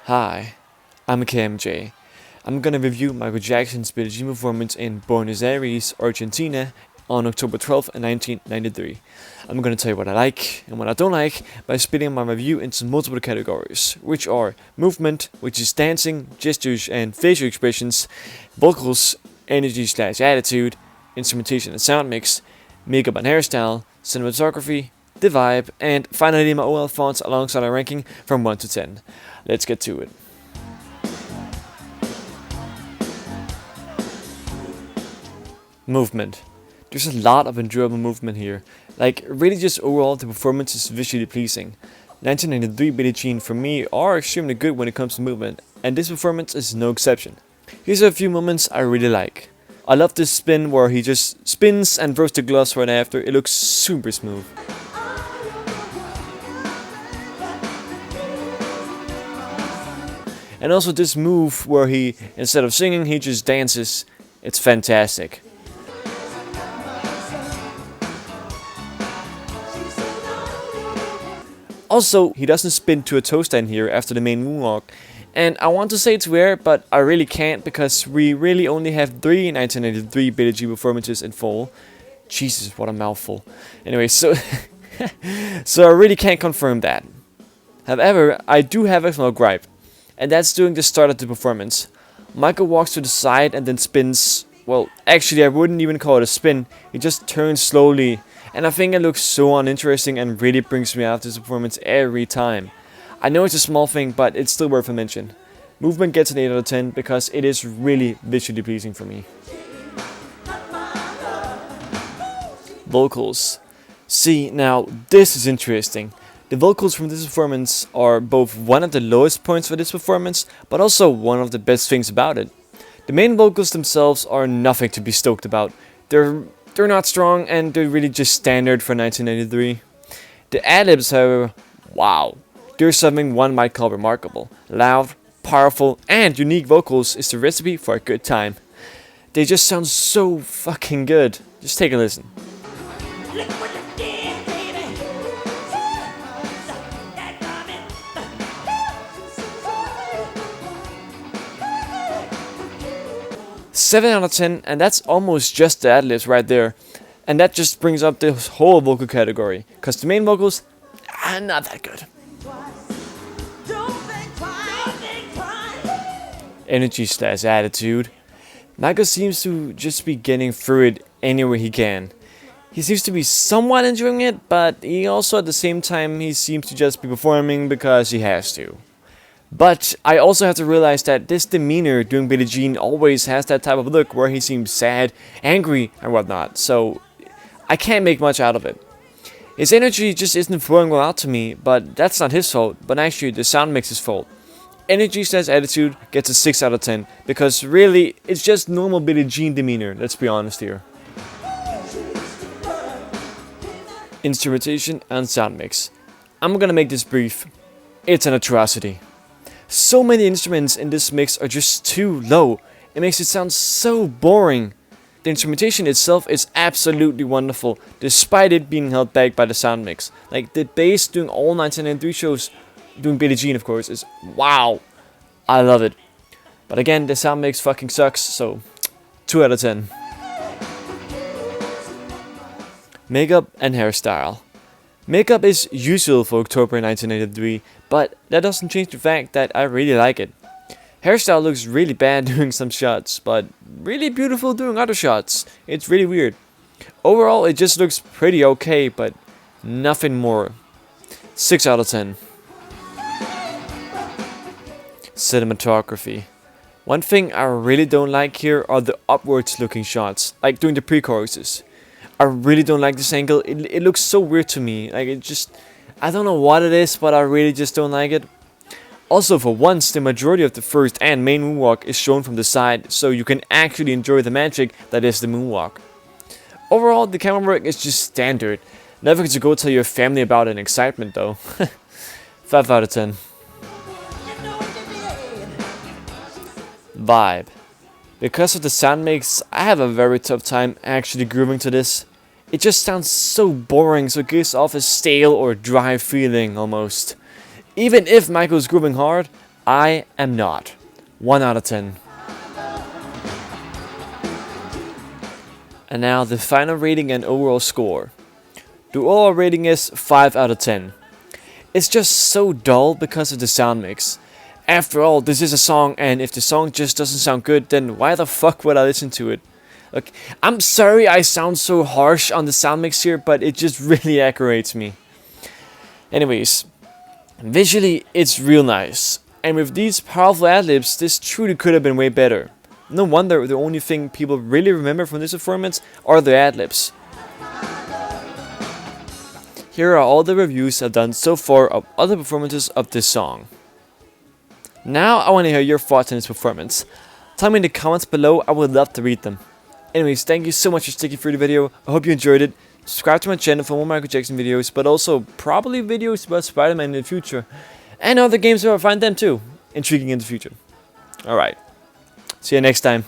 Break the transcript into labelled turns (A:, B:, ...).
A: Hi, I'm KMJ. I'm gonna review Michael Jackson's Billie Jean performance in Buenos Aires, Argentina on October 12th, 1993. I'm gonna tell you what I like and what I don't like by splitting my review into multiple categories, which are movement, which is dancing, gestures and facial expressions, vocals, energy/attitude, instrumentation and sound mix, makeup and hairstyle, cinematography, the vibe, and finally my OL fonts alongside a ranking from 1 to 10. Let's get to it. Movement. There's a lot of enjoyable movement here. Like, really just overall the performance is visually pleasing. 1993 Billie Jean for me are extremely good when it comes to movement, and this performance is no exception. Here's a few moments I really like. I love this spin where he just spins and throws the gloves right after. It looks super smooth. And also this move where he, instead of singing, he just dances. It's fantastic. Also, he doesn't spin to a toe stand here after the main moonwalk. And I want to say it's rare, but I really can't because we really only have 3 1993 Billie Jean performances in full. Jesus, what a mouthful. Anyway, so I really can't confirm that. However, I do have a small gripe, and that's during the start of the performance. Michael walks to the side and then spins. Well, actually I wouldn't even call it a spin, he just turns slowly, and I think it looks so uninteresting and really brings me out of this performance every time. I know it's a small thing, but it's still worth a mention. Movement gets an 8 out of 10 because it is really visually pleasing for me. Vocals. See, now this is interesting. The vocals from this performance are both one of the lowest points for this performance, but also one of the best things about it. The main vocals themselves are nothing to be stoked about. They're not strong and they're really just standard for 1993. The ad-libs, however, wow. There's something one might call remarkable. Loud, powerful, and unique vocals is the recipe for a good time. They just sound so fucking good. Just take a listen. 7 out of 10, and that's almost just the ad-libs right there. And that just brings up the whole vocal category, because the main vocals are not that good. Energy/attitude. Michael seems to just be getting through it any way he can. He seems to be somewhat enjoying it, but he also at the same time he seems to just be performing because he has to. But I also have to realize that this demeanor during Billie Jean always has that type of look where he seems sad, angry, and whatnot, so I can't make much out of it. His energy just isn't flowing well out to me, but that's not his fault, but actually the sound mix's fault. Energy/attitude gets a 6 out of 10, because really, it's just normal Billie Jean demeanor, let's be honest here. Instrumentation and sound mix. I'm gonna make this brief. It's an atrocity. So many instruments in this mix are just too low. It makes it sound so boring. The instrumentation itself is absolutely wonderful, despite it being held back by the sound mix. Like, the bass doing all 1993 shows, doing Billie Jean of course, is wow. I love it. But again, the sound mix fucking sucks, so 2 out of 10. Makeup and hairstyle. Makeup is usual for October 1983, but that doesn't change the fact that I really like it. Hairstyle looks really bad during some shots, but really beautiful during other shots. It's really weird. Overall, it just looks pretty okay, but nothing more. 6 out of 10. Cinematography. One thing I really don't like here are the upwards looking shots, like during the pre-choruses. I really don't like this angle. It looks so weird to me. Like, it just, I don't know what it is, but I really just don't like it. Also, for once, the majority of the first and main moonwalk is shown from the side, so you can actually enjoy the magic that is the moonwalk. Overall, the camera work is just standard. Never to go tell your family about it in excitement though. 5 out of 10. Vibe. Because of the sound mix, I have a very tough time actually grooving to this. It just sounds so boring, so it gives off a stale or dry feeling almost. Even if Michael's grooving hard, I am not. 1 out of 10. And now the final rating and overall score. The overall rating is 5 out of 10. It's just so dull because of the sound mix. After all, this is a song, and if the song just doesn't sound good, then why the fuck would I listen to it? Look, I'm sorry I sound so harsh on the sound mix here, but it just really aggravates me. Anyways, visually it's real nice, and with these powerful ad-libs, this truly could have been way better. No wonder the only thing people really remember from this performance are the ad-libs. Here are all the reviews I've done so far of other performances of this song. Now I want to hear your thoughts on this performance. Tell me in the comments below, I would love to read them. Anyways, thank you so much for sticking through the video. I hope you enjoyed it. Subscribe to my channel for more Michael Jackson videos, but also probably videos about Spider-Man in the future. And other games where I find them too intriguing in the future. Alright, see you next time.